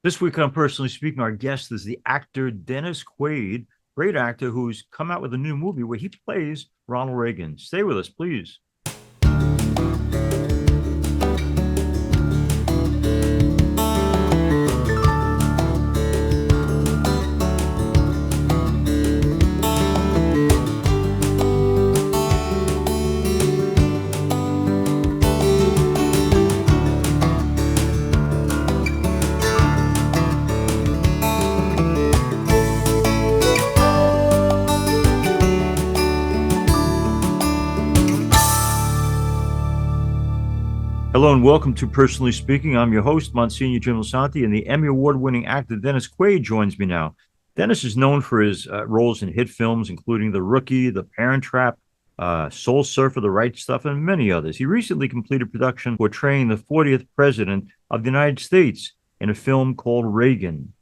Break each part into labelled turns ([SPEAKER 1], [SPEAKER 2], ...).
[SPEAKER 1] This week on Personally Speaking, our guest is the actor Dennis Quaid, great actor who's come out with a new movie where he plays Ronald Reagan. Stay with us, please. Hello and welcome to Personally Speaking. I'm your host, Msgr Jim Lisante, and the Emmy Award-winning actor Dennis Quaid joins me now. Dennis is known for his roles in hit films, including The Rookie, The Parent Trap, Soul Surfer, The Right Stuff, and many others. He recently completed production portraying the 40th President of the United States in a film called Reagan,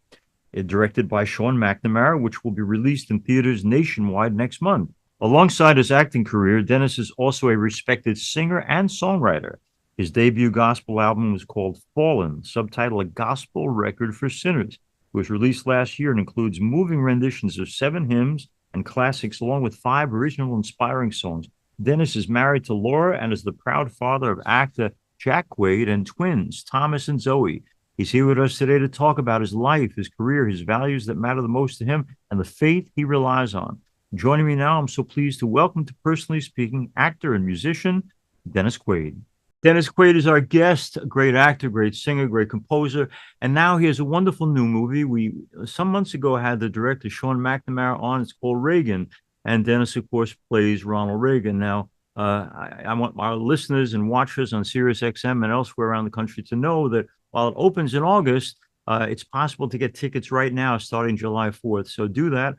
[SPEAKER 1] directed by Sean McNamara, which will be released in theaters nationwide next month. Alongside his acting career, Dennis is also a respected singer and songwriter. His debut gospel album was called Fallen, subtitled A Gospel Record for Sinners. It was released last year and includes moving renditions of 7 hymns and classics, along with 5 original inspiring songs. Dennis is married to Laura and is the proud father of actor Jack Quaid and twins, Thomas and Zoe. He's here with us today to talk about his life, his career, his values that matter the most to him, and the faith he relies on. Joining me now, I'm so pleased to welcome to Personally Speaking actor and musician, Dennis Quaid. Dennis Quaid is our guest, a great actor, great singer, great composer, and now he has a wonderful new movie. We some months ago had the director Sean McNamara on. It's called Reagan, and Dennis, of course, plays Ronald Reagan. Now, I want our listeners and watchers on Sirius XM and elsewhere around the country to know that while it opens in August, it's possible to get tickets right now, starting July 4th. So do that.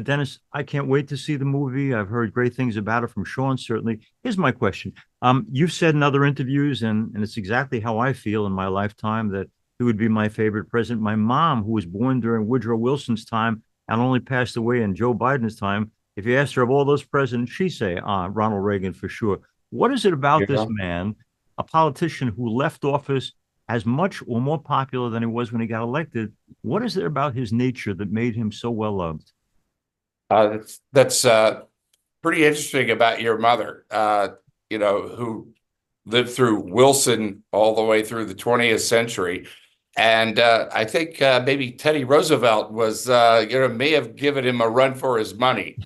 [SPEAKER 1] Dennis, I can't wait to see the movie. I've heard great things about it from Sean, certainly. Here's my question. You've said in other interviews, and it's exactly how I feel in my lifetime, that he would be my favorite president. My mom, who was born during Woodrow Wilson's time and only passed away in Joe Biden's time, if you asked her of all those presidents, she'd say Ronald Reagan for sure. What is it about this
[SPEAKER 2] Yeah.
[SPEAKER 1] man, a politician who left office as much or more popular than he was when he got elected? What is it about his nature that made him so well loved?
[SPEAKER 2] That's pretty interesting about your mother, who lived through Wilson all the way through the 20th century. And I think maybe Teddy Roosevelt may have given him a run for his money.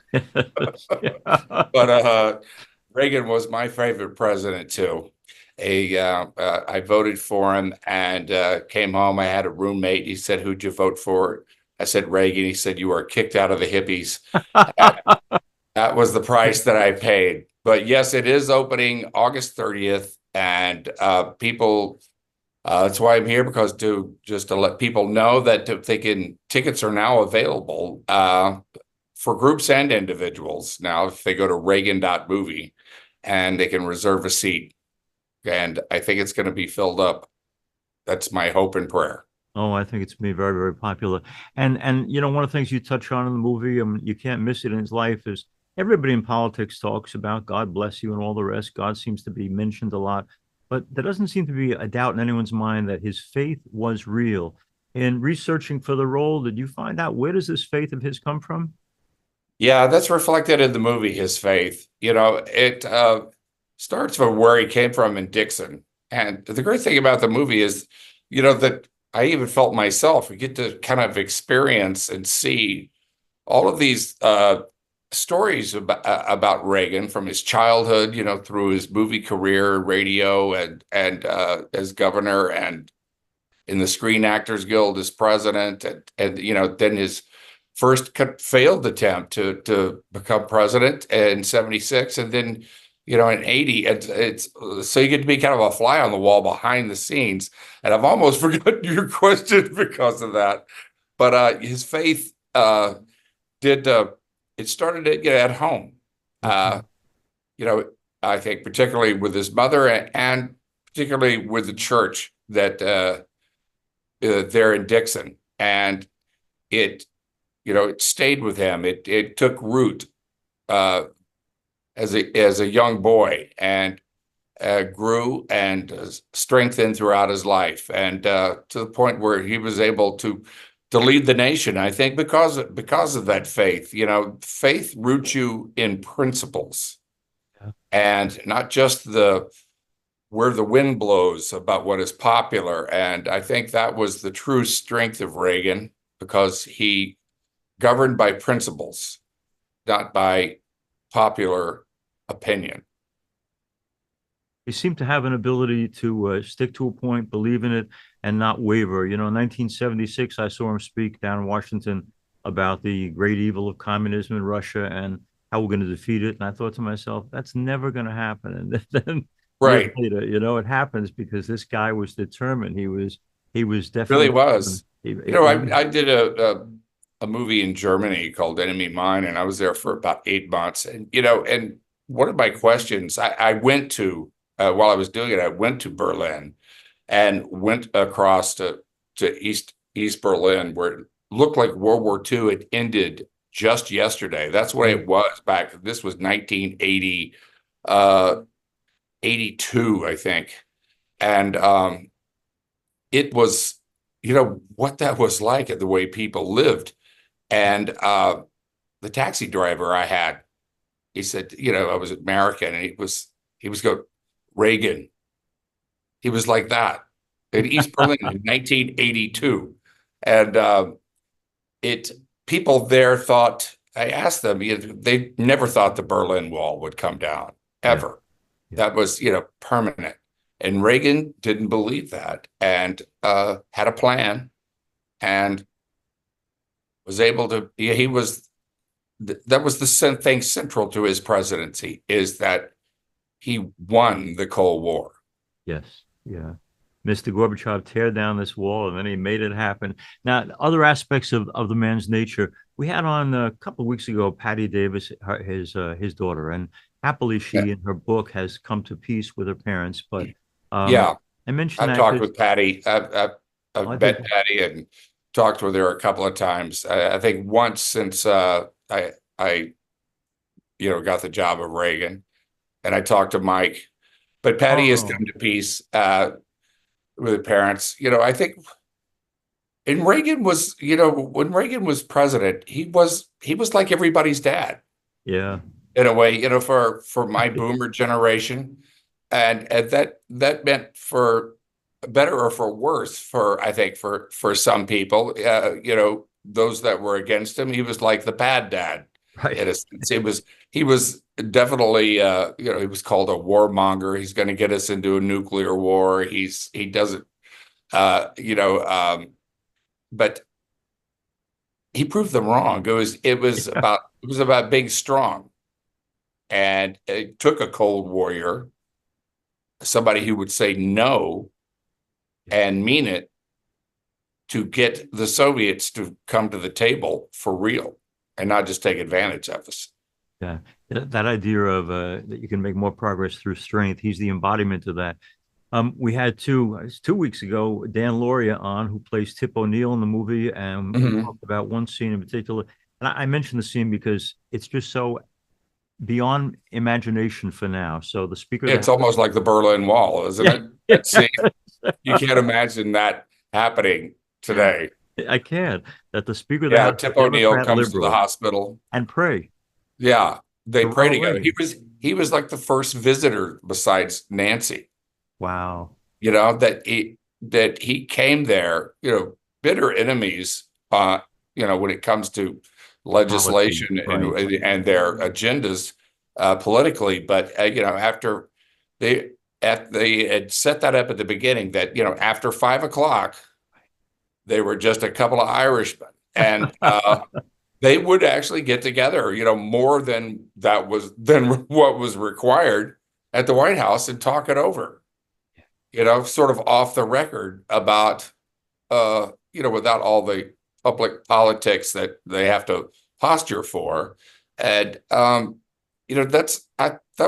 [SPEAKER 2] But Reagan was my favorite president too. I voted for him and came home. I had a roommate. He said, "Who'd you vote for?" I said, "Reagan." He said, "You are kicked out of the hippies." That was the price that I paid. But yes, it is opening August 30th. And people, that's why I'm here, because to let people know that tickets are now available for groups and individuals. Now, if they go to Reagan.movie and they can reserve a seat. And I think it's going to be filled up. That's my hope and prayer.
[SPEAKER 1] Oh, I think it's been very, very popular. And one of the things you touch on in the movie, you can't miss it in his life, is everybody in politics talks about God bless you and all the rest. God seems to be mentioned a lot, but there doesn't seem to be a doubt in anyone's mind that his faith was real. In researching for the role, did you find out where does this faith of his come from?
[SPEAKER 2] Yeah, that's reflected in the movie, his faith. It starts from where he came from in Dixon. And the great thing about the movie is, that I even felt myself, we get to kind of experience and see all of these stories about Reagan from his childhood, through his movie career, radio, and as governor, and in the Screen Actors Guild as president, and then his first failed attempt to become president in 76, and then in 80. It's so you get to be kind of a fly on the wall behind the scenes. And I've almost forgotten your question because of that. But his faith did it started at home. Uh, I think particularly with his mother, and particularly with the church that there in Dixon, and it it stayed with him. It took root as a young boy, and grew and strengthened throughout his life, and to the point where he was able to lead the nation. I think because of that faith. Faith roots you in principles,
[SPEAKER 1] Yeah.
[SPEAKER 2] and not just where the wind blows about what is popular. And I think that was the true strength of Reagan, because he governed by principles, not by popular opinion.
[SPEAKER 1] He seemed to have an ability to stick to a point, believe in it, and not waver. In 1976, I saw him speak down in Washington about the great evil of communism in Russia and how we're going to defeat it. And I thought to myself, that's never going to happen. And then years
[SPEAKER 2] Right.
[SPEAKER 1] later, it happens because this guy was determined. He was
[SPEAKER 2] Really
[SPEAKER 1] definitely
[SPEAKER 2] was.
[SPEAKER 1] he,
[SPEAKER 2] I did a movie in Germany called Enemy Mine, and I was there for about 8 months. And one of my questions, I went to, while I was doing it, I went to Berlin and went across to East Berlin, where it looked like World War II had ended just yesterday. That's what it was back. This was 1980, 82, I think. And it was, what that was like, and the way people lived. And the taxi driver I had, he said, I was American, and he was go, Reagan. He was like that in East Berlin in 1982. And it people there thought, I asked them, they never thought the Berlin Wall would come down, ever.
[SPEAKER 1] Yeah.
[SPEAKER 2] That was, permanent. And Reagan didn't believe that, and had a plan, and was able to, that was the thing central to his presidency, is that he won the Cold War.
[SPEAKER 1] Yes. Yeah. Mr. Gorbachev tear down this wall, and then he made it happen. Now, other aspects of the man's nature, we had on a couple of weeks ago, Patty Davis, his daughter, and happily she, in her book, has come to peace with her parents. But
[SPEAKER 2] Yeah,
[SPEAKER 1] I mentioned
[SPEAKER 2] I've
[SPEAKER 1] that
[SPEAKER 2] talked with Patty. I've met
[SPEAKER 1] think,
[SPEAKER 2] Patty and talked with her a couple of times. I think once since I got the job of Reagan, and I talked to Mike. But Patty has come to peace with her parents. I think, and Reagan was, when Reagan was president, he was like everybody's dad.
[SPEAKER 1] yeah,
[SPEAKER 2] In a way, for my boomer generation. And that meant, for better or for worse, I think for some people, those that were against him, he was like the bad dad.
[SPEAKER 1] right.
[SPEAKER 2] In a sense, he was definitely, he was called a warmonger. He's going to get us into a nuclear war. He doesn't, but he proved them wrong. It was about being strong, and it took a Cold Warrior, somebody who would say no and mean it, to get the Soviets to come to the table for real and not just take advantage of us.
[SPEAKER 1] Yeah, that idea of that you can make more progress through strength. He's the embodiment of that. We had 2 weeks ago Dan Lauria on, who plays Tip O'Neill in the movie, and we talked about one scene in particular. And I mentioned the scene because it's just so beyond imagination for now. So the speaker,
[SPEAKER 2] It's almost like the Berlin Wall, isn't it? That scene. You can't imagine that happening today.
[SPEAKER 1] I can. That the speaker of the
[SPEAKER 2] Yeah,
[SPEAKER 1] House,
[SPEAKER 2] Tip O'Neill
[SPEAKER 1] Democrat
[SPEAKER 2] comes to the
[SPEAKER 1] liberal,
[SPEAKER 2] hospital.
[SPEAKER 1] and pray
[SPEAKER 2] Yeah, they
[SPEAKER 1] to
[SPEAKER 2] pray
[SPEAKER 1] Ronald
[SPEAKER 2] together.
[SPEAKER 1] Reagan.
[SPEAKER 2] He was like the first visitor besides Nancy.
[SPEAKER 1] Wow.
[SPEAKER 2] That he came there, bitter enemies, when it comes to legislation
[SPEAKER 1] Policy,
[SPEAKER 2] and their agendas politically. But after they had set that up at the beginning, that after 5 o'clock, they were just a couple of Irishmen, and they would actually get together, more than what was required at the White House, and talk it over, sort of off the record about, without all the public politics that they have to posture for. And, that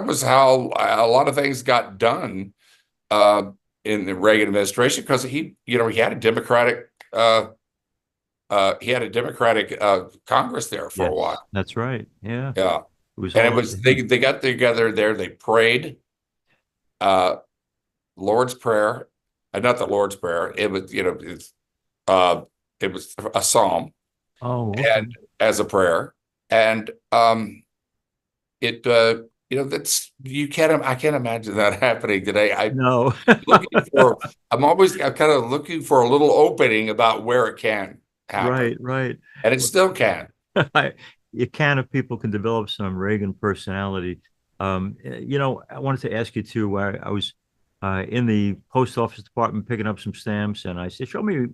[SPEAKER 2] was how a lot of things got done in the Reagan administration, because he had a Democratic Congress there for a while.
[SPEAKER 1] That's right. Yeah.
[SPEAKER 2] Yeah.
[SPEAKER 1] It was
[SPEAKER 2] And
[SPEAKER 1] all
[SPEAKER 2] they got together there, they prayed, uh, Lord's Prayer, not the Lord's Prayer. It was, uh, it was a psalm
[SPEAKER 1] Oh, okay.
[SPEAKER 2] and as a prayer, and it, that's I can't imagine that happening today.
[SPEAKER 1] No.
[SPEAKER 2] Looking for, I'm kind of looking for a little opening about where it can happen,
[SPEAKER 1] Right, right.
[SPEAKER 2] and it still can.
[SPEAKER 1] I, you can if people can develop some Reagan personality. I wanted to ask you too. I was in the post office department picking up some stamps, and I said, "Show me,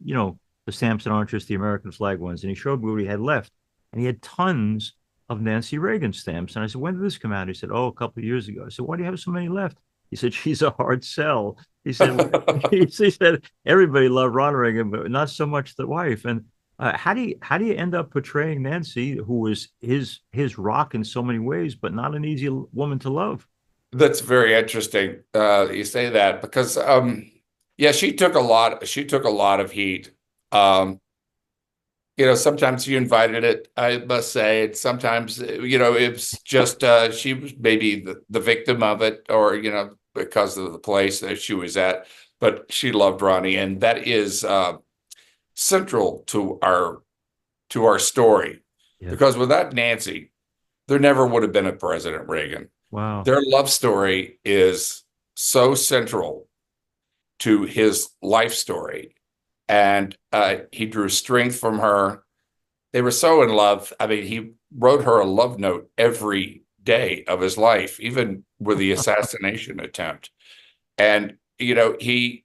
[SPEAKER 1] the stamps that aren't just the American flag ones." And he showed me what he had left, and he had tons of Nancy Reagan stamps. And I said, "When did this come out?" He said, "Oh, a couple of years ago." I said, "Why do you have so many left?" He said, "She's a hard sell." He said, he said everybody loved Ronald Reagan, but not so much the wife. And how do you end up portraying Nancy, who was his rock in so many ways, but not an easy woman to love?
[SPEAKER 2] That's very interesting. You say that because, yeah, she took a lot of heat. Um, sometimes she invited it, I must say. And sometimes, it's just she was maybe the victim of it, or, because of the place that she was at. But she loved Ronnie, and that is central to our story.
[SPEAKER 1] Yeah.
[SPEAKER 2] Because without Nancy, there never would have been a President Reagan.
[SPEAKER 1] Wow.
[SPEAKER 2] Their love story is so central to his life story. And he drew strength from her. They were so in love. I mean, he wrote her a love note every day of his life, even with the assassination attempt. And, he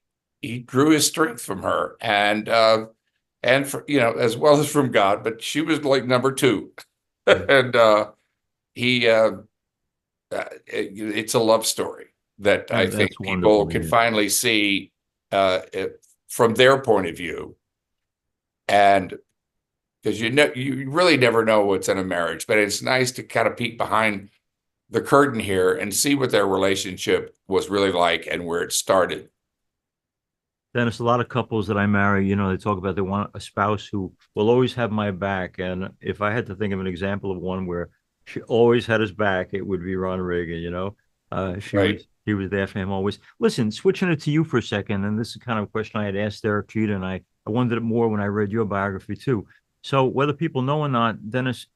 [SPEAKER 2] drew his strength from her, and for, as well as from God, but she was like number two.
[SPEAKER 1] Yeah.
[SPEAKER 2] And he it's a love story that I think
[SPEAKER 1] That's
[SPEAKER 2] people
[SPEAKER 1] wonderful.
[SPEAKER 2] can
[SPEAKER 1] Yeah.
[SPEAKER 2] finally see from their point of view. And because you really never know what's in a marriage, but it's nice to kind of peek behind the curtain here and see what their relationship was really like and where it started.
[SPEAKER 1] Dennis, a lot of couples that I marry, they talk about they want a spouse who will always have my back. And if I had to think of an example of one where she always had his back, it would be Ron Reagan.
[SPEAKER 2] Right.
[SPEAKER 1] She was there for him always. Listen, switching it to you for a second, and this is kind of a question I had asked Derek Jeter, and I wondered it more when I read your biography too. So whether people know or not, Dennis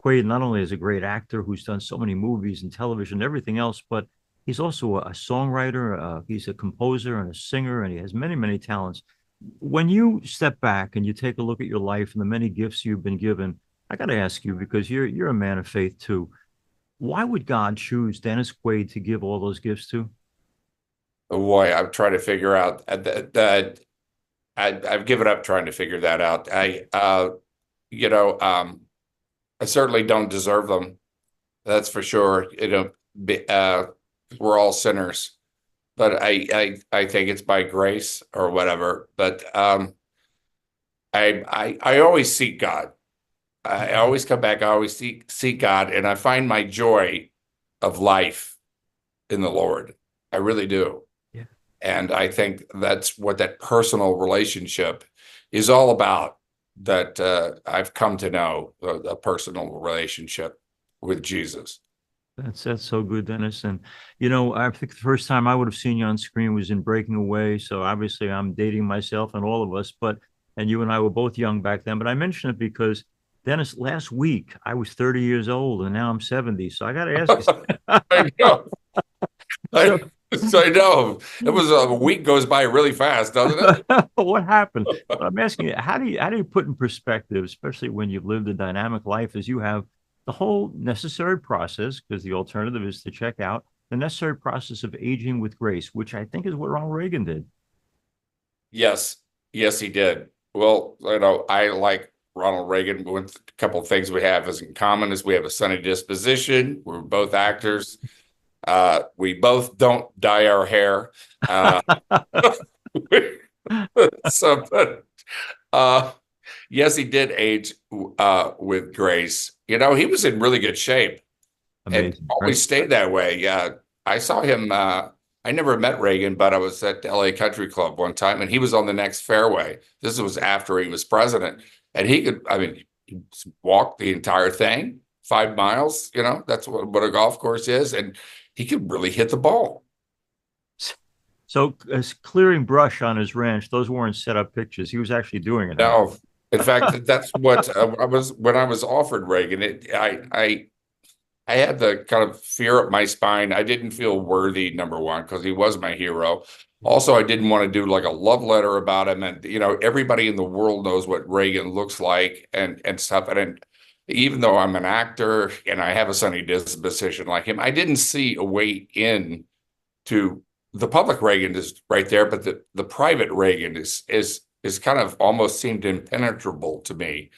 [SPEAKER 1] Quaid not only is a great actor who's done so many movies and television and everything else, but he's also a songwriter. He's a composer and a singer, and he has many, many talents. When you step back and you take a look at your life and the many gifts you've been given, I got to ask you because you're a man of faith too. Why would God choose Dennis Quaid to give all those gifts to?
[SPEAKER 2] Boy, I'm trying to figure out that. I've given up trying to figure that out. You know, um, I certainly don't deserve them. That's for sure. We're all sinners, but I think it's by grace or whatever. But I always seek God. I always come back. I always seek God, and I find my joy of life in the Lord. I really do.
[SPEAKER 1] Yeah.
[SPEAKER 2] And I think that's what that personal relationship is all about. That I've come to know a personal relationship with Jesus.
[SPEAKER 1] That's so good, Dennis. And I think the first time I would have seen you on screen was in Breaking Away. So obviously I'm dating myself and all of us, and you and I were both young back then. But I mention it because Dennis, last week I was 30 years old and now I'm 70. So I got to ask
[SPEAKER 2] I know.
[SPEAKER 1] you.
[SPEAKER 2] I, I know. It was a week goes by really fast, doesn't it?
[SPEAKER 1] What happened? But I'm asking you, how do you put in perspective, especially when you've lived a dynamic life as you have, the whole necessary process, because the alternative is to check out the necessary process of aging with grace, which I think is what Ronald Reagan did.
[SPEAKER 2] Yes. Yes, he did. Well, I like Ronald Reagan. With a couple of things we have as in common is we have a sunny disposition. We're both actors. We both don't dye our hair. Uh, so, but uh, yes, he did age with grace. He was in really good shape and
[SPEAKER 1] Amazing, right?
[SPEAKER 2] always stayed that way. Yeah, I saw him. I never met Reagan, but I was at the LA Country Club one time, and he was on the next fairway. This was after he was president, and he could. I mean, he walked the entire thing, 5 miles. That's what a golf course is, and he could really hit the ball.
[SPEAKER 1] So clearing brush on his ranch, those weren't set up pictures. He was actually doing it, huh?
[SPEAKER 2] No, in fact, that's what I was when I was offered Reagan. I had the kind of fear up my spine. I didn't feel worthy, number one, because he was my hero. Also, I didn't want to do like a love letter about him, and everybody in the world knows what Reagan looks like and stuff. And even though I'm an actor and I have a sunny disposition like him, I didn't see a way in to the public Reagan is right there, but the private Reagan is kind of almost seemed impenetrable to me.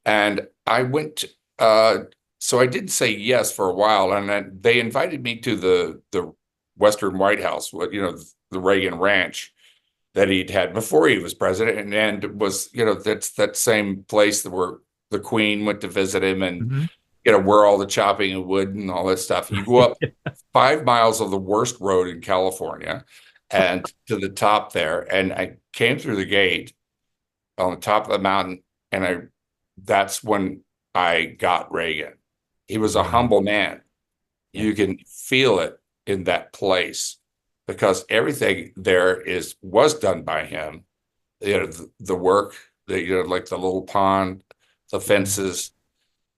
[SPEAKER 2] And I went, so I did say yes for a while, and then they invited me to the Western White House, the Reagan Ranch that he'd had before he was president, and it was, that's that same place where the Queen went to visit him, and
[SPEAKER 1] Mhm.
[SPEAKER 2] where all the chopping of wood and all that stuff. You go up 5 miles of the worst road in California, and to the top there, and I came through the gate on the top of the mountain, and that's when I got Reagan. He was a
[SPEAKER 1] Wow.
[SPEAKER 2] humble man.
[SPEAKER 1] Yeah.
[SPEAKER 2] You can feel it in that place because everything there was done by him. The work, like the little pond, the
[SPEAKER 1] Yeah.
[SPEAKER 2] fences,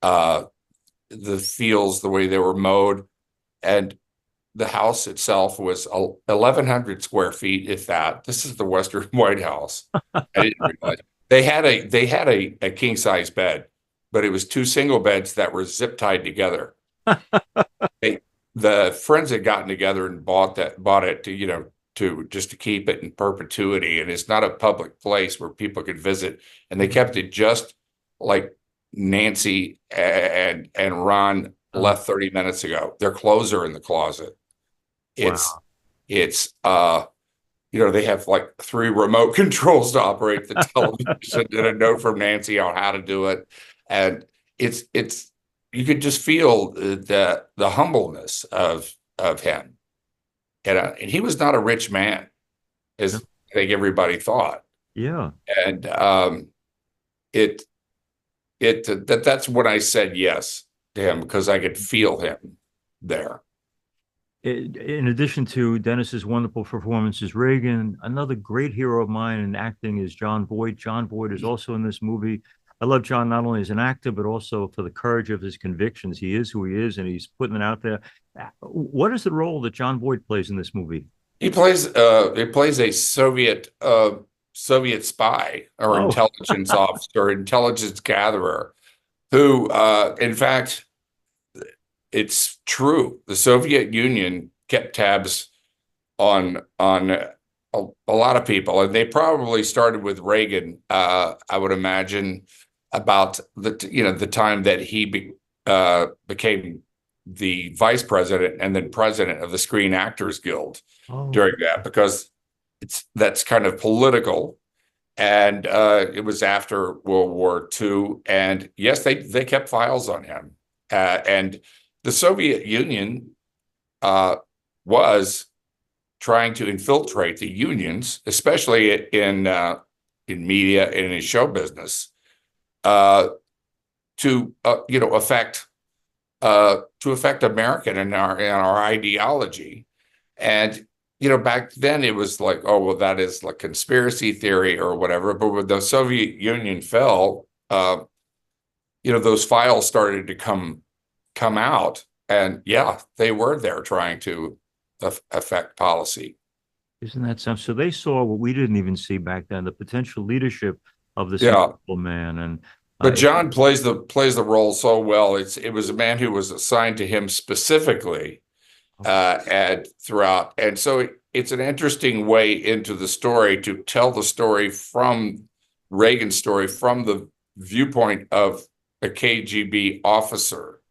[SPEAKER 2] uh, the fields, the way they were mowed, and the house itself was 1,100 square feet, if that. This is the Western White House. I didn't realize they had a king size bed, but it was two single beds that were zip tied together. They, the friends had gotten together and bought it to to just to keep it in perpetuity, and it's not a public place where people could visit, and they kept it just like Nancy and Ron
[SPEAKER 1] Oh,
[SPEAKER 2] left 30 minutes ago. Their clothes are in the closet. It's
[SPEAKER 1] wow.
[SPEAKER 2] it's they have like three remote controls to operate the television and a note from Nancy on how to do it. And it's you could just feel the humbleness of him. And he was not a rich man,
[SPEAKER 1] No.
[SPEAKER 2] as I think everybody thought.
[SPEAKER 1] Yeah.
[SPEAKER 2] And it that's when I said yes to him because I could feel him there.
[SPEAKER 1] In addition to Dennis's wonderful performance as Reagan, another great hero of mine in acting is John Boyd. John Boyd is also in this movie. I love John not only as an actor, but also for the courage of his convictions. He is who he is, and he's putting it out there. What is the role that John Boyd plays in this movie?
[SPEAKER 2] He plays a Soviet spy or
[SPEAKER 1] Oh,
[SPEAKER 2] intelligence officer, intelligence gatherer, who in fact it's true. The Soviet Union kept tabs on a lot of people, and they probably started with Reagan. I would imagine about the time that he became the vice president and then president of the Screen Actors Guild
[SPEAKER 1] oh,
[SPEAKER 2] during that, because that's kind of political. And it was after World War II. And yes, they kept files on him. And the Soviet Union was trying to infiltrate the unions, especially in media and in show business, uh, to affect American and our ideology. And back then it was like, oh well, that is like conspiracy theory or whatever. But when the Soviet Union fell, those files started to come out, and yeah, they were there trying to affect policy.
[SPEAKER 1] isn't that something? So they saw what we didn't even see back then, the potential leadership of this
[SPEAKER 2] Yeah,
[SPEAKER 1] incredible man. And
[SPEAKER 2] but
[SPEAKER 1] it,
[SPEAKER 2] John plays the role so well. It was a man who was assigned to him specifically, and throughout. And so it's an interesting way into the story to tell the story from Reagan's story from the viewpoint of a KGB officer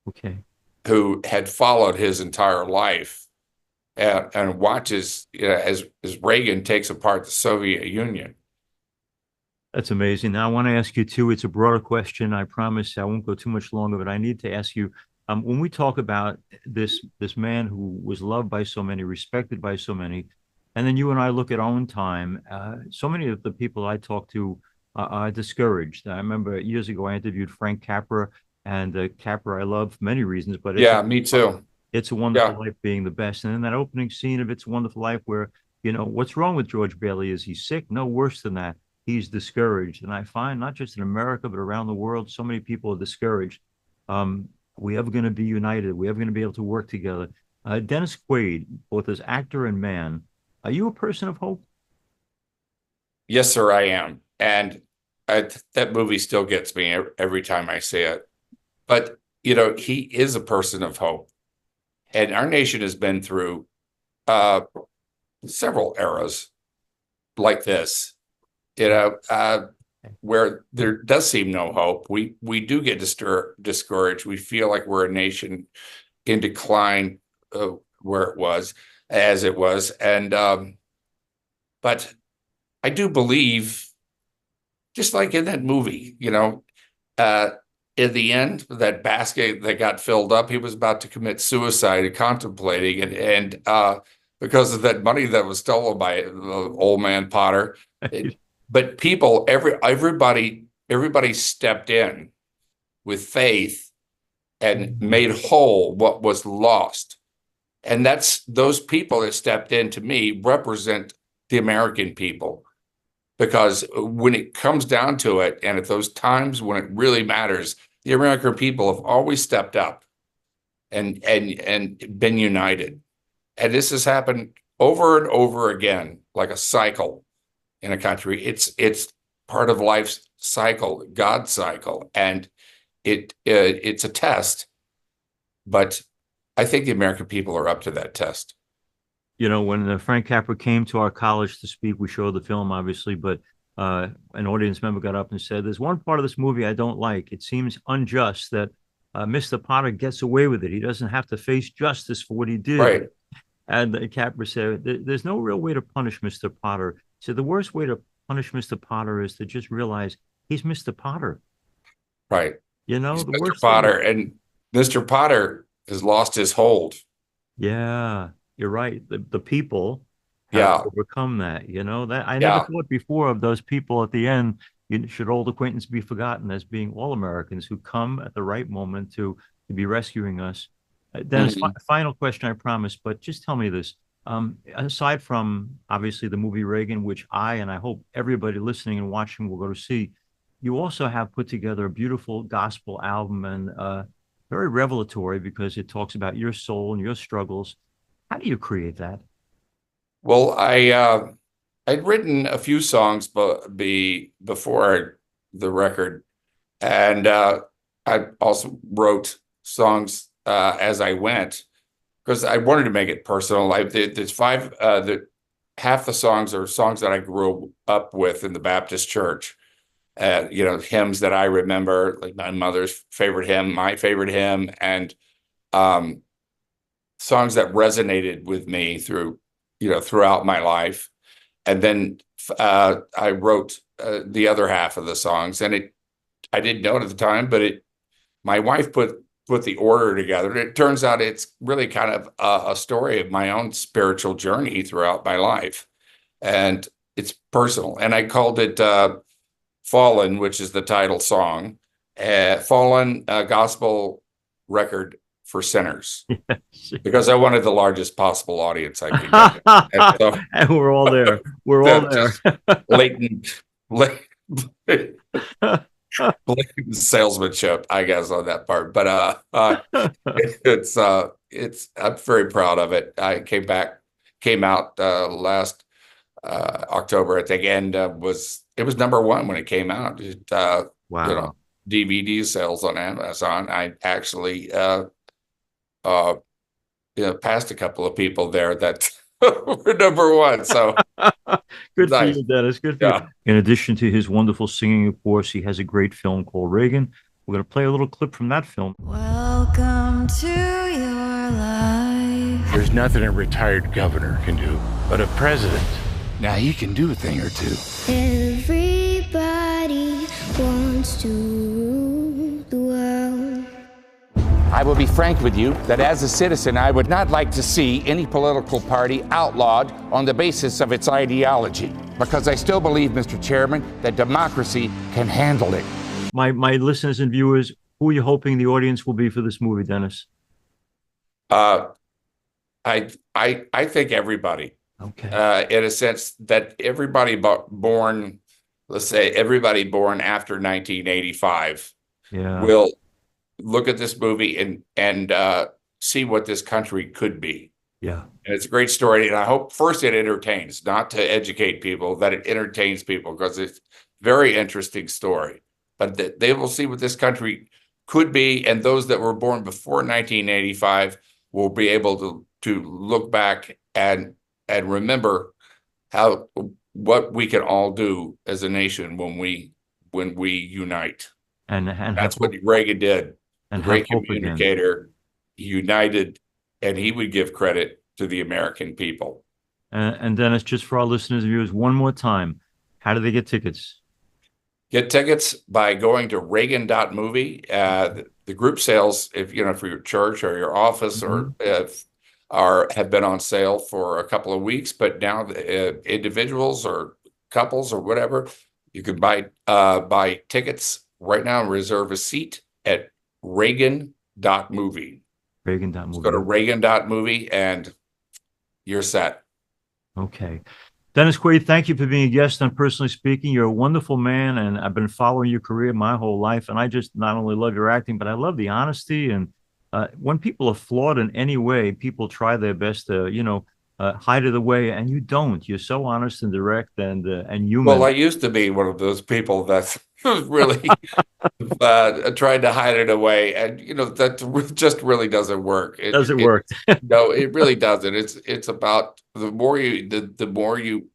[SPEAKER 1] okay.
[SPEAKER 2] who had followed his entire life and watches as Reagan takes apart the Soviet Union.
[SPEAKER 1] That's amazing. Now, I want to ask you too. It's a broader question. I promise I won't go too much longer, but I need to ask you. When we talk about this man who was loved by so many, respected by so many, and then you and I look at our own time. So many of the people I talk to are discouraged. I remember years ago I interviewed Frank Capra, and Capra I love for many reasons, but
[SPEAKER 2] Yeah, me too.
[SPEAKER 1] It's a Wonderful
[SPEAKER 2] Yeah,
[SPEAKER 1] Life being the best. And then that opening scene of It's a Wonderful Life, where what's wrong with George Bailey? Is he sick? No, worse than that. He's discouraged. And I find not just in America, but around the world, so many people are discouraged. We ever going to be united? We ever going to be able to work together? Dennis Quaid, both as actor and man, are you a person of hope?
[SPEAKER 2] Yes, sir, I am. And that movie still gets me every time I see it. But, he is a person of hope. And our nation has been through several eras like this, where there does seem no hope. We do get discouraged. We feel like we're a nation in decline, where it was, as it was. And but I do believe, just like in that movie, in the end, that basket that got filled up, he was about to commit suicide and contemplating, and because of that money that was stolen by old man Potter. But everybody stepped in with faith and made whole what was lost. And those people that stepped in, to me, represent the American people. Because when it comes down to it, and at those times when it really matters, the American people have always stepped up and been united. And this has happened over and over again, like a cycle in a country. It's part of life's cycle, God's cycle, and it's a test. But I think the American people are up to that test.
[SPEAKER 1] When Frank Capra came to our college to speak, we showed the film, obviously, but an audience member got up and said, "There's one part of this movie I don't like. It seems unjust that Mr. Potter gets away with it. He doesn't have to face justice for what he did."
[SPEAKER 2] Right.
[SPEAKER 1] And Capra said, "There's no real way to punish Mr. Potter." So the worst way to punish Mr. Potter is to just realize he's Mr. Potter.
[SPEAKER 2] Right.
[SPEAKER 1] The
[SPEAKER 2] Mr.
[SPEAKER 1] worst
[SPEAKER 2] Potter, and Mr. Potter has lost his hold.
[SPEAKER 1] Yeah. You're right. The people have overcome that. That I never thought before of those people at the end. Should old acquaintance be forgotten as being all Americans who come at the right moment to be rescuing us. Dennis, final question, I promise, but just tell me this. Aside from obviously the movie Reagan, which and I hope everybody listening and watching will go to see, you also have put together a beautiful gospel album, and very revelatory because it talks about your soul and your struggles. How do you create that?
[SPEAKER 2] Well, I'd written a few songs before the record, and I also wrote songs as I went, because I wanted to make it personal. There's half the songs are songs that I grew up with in the Baptist church. Hymns that I remember, like my mother's favorite hymn, my favorite hymn, and songs that resonated with me throughout my life. And then I wrote the other half of the songs, and I didn't know it at the time, but my wife put the order together. And it turns out it's really kind of a story of my own spiritual journey throughout my life. And it's personal. And I called it Fallen, which is the title song, Fallen, gospel record for sinners, because I wanted the largest possible audience I could get.
[SPEAKER 1] And we're all there. We're all there.
[SPEAKER 2] Blatant salesmanship, I guess, on that part. But I'm very proud of it. I came out last October, I think, and it was number one when it came out.
[SPEAKER 1] Wow.
[SPEAKER 2] DVD sales on Amazon. I actually passed a couple of people there that were number one. So
[SPEAKER 1] good for you, Dennis. Good for you. In addition to his wonderful singing, of course, he has a great film called Reagan. We're going to play a little clip from that film.
[SPEAKER 3] Welcome to your life.
[SPEAKER 4] There's nothing a retired governor can do, but a president,
[SPEAKER 5] now he can do a thing or two.
[SPEAKER 3] Everybody wants to rule the world.
[SPEAKER 5] I will be frank with you that as a citizen, I would not like to see any political party outlawed on the basis of its ideology, because I still believe, Mr. Chairman, that democracy can handle it.
[SPEAKER 1] My listeners and viewers, who are you hoping the audience will be for this movie, Dennis?
[SPEAKER 2] I think everybody.
[SPEAKER 1] Okay.
[SPEAKER 2] in a sense that everybody born, let's say everybody born after 1985
[SPEAKER 1] Yeah.
[SPEAKER 2] will look at this movie and see what this country could be.
[SPEAKER 1] Yeah.
[SPEAKER 2] And it's a great story. And I hope first it entertains, not to educate people, that it entertains people, because it's a very interesting story. But that they will see what this country could be. And those that were born before 1985 will be able to look back and remember what we can all do as a nation when we unite.
[SPEAKER 1] And
[SPEAKER 2] That's what Reagan did.
[SPEAKER 1] and
[SPEAKER 2] A great
[SPEAKER 1] have hope again.
[SPEAKER 2] communicator, united, and he would give credit to the American people.
[SPEAKER 1] And Dennis, just for our listeners and viewers, one more time, how do they get tickets?
[SPEAKER 2] Get tickets by going to Reagan.movie. The group sales, if for your church or your office, or have been on sale for a couple of weeks, but now individuals or couples or whatever, you can buy tickets right now and reserve a seat at Reagan.movie.
[SPEAKER 1] Reagan.movie.
[SPEAKER 2] Go to Reagan.movie and you're set.
[SPEAKER 1] Okay. Dennis Quaid, thank you for being a guest on Personally Speaking. You're a wonderful man, and I've been following your career my whole life, and I just not only love your acting, but I love the honesty. And when people are flawed in any way, people try their best to, hide it away, and you don't. You're so honest and direct and human.
[SPEAKER 2] Well, I used to be one of those people that really tried to hide it away, and that just really doesn't work.
[SPEAKER 1] Doesn't work.
[SPEAKER 2] No, it really doesn't. It's about the more you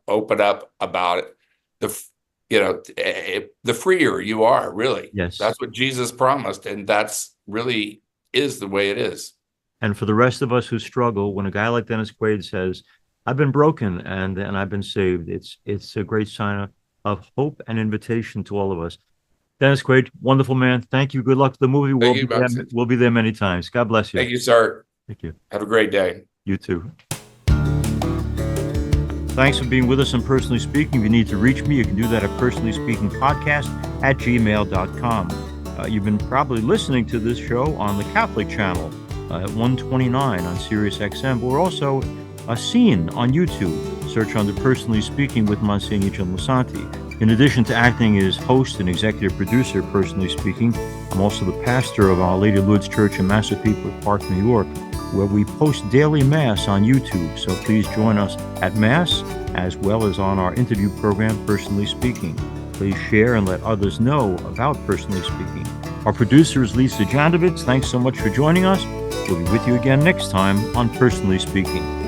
[SPEAKER 2] open up about it, the freer you are. Really,
[SPEAKER 1] Yes.
[SPEAKER 2] That's what Jesus promised, and that's really is the way it is.
[SPEAKER 1] And for the rest of us who struggle, when a guy like Dennis Quaid says, "I've been broken and I've been saved," it's a great sign of hope and invitation to all of us. Dennis Quaid, wonderful man. Thank you. Good luck with the movie. We'll be there many times. God bless you.
[SPEAKER 2] Thank you, sir.
[SPEAKER 1] Thank you.
[SPEAKER 2] Have a great day.
[SPEAKER 1] You too. Thanks for being with us on Personally Speaking. If you need to reach me, you can do that at personallyspeakingpodcast@gmail.com. You've been probably listening to this show on the Catholic channel at 129 on Sirius XM. We're also seen on YouTube. Search under Personally Speaking with Msgr Jim Lisante. In addition to acting as host and executive producer of Personally Speaking, I'm also the pastor of Our Lady of Lourdes Church in Massapequa Park, New York, where we post daily Mass on YouTube. So please join us at Mass, as well as on our interview program, Personally Speaking. Please share and let others know about Personally Speaking. Our producer is Lisa Jandovitz. Thanks so much for joining us. We'll be with you again next time on Personally Speaking.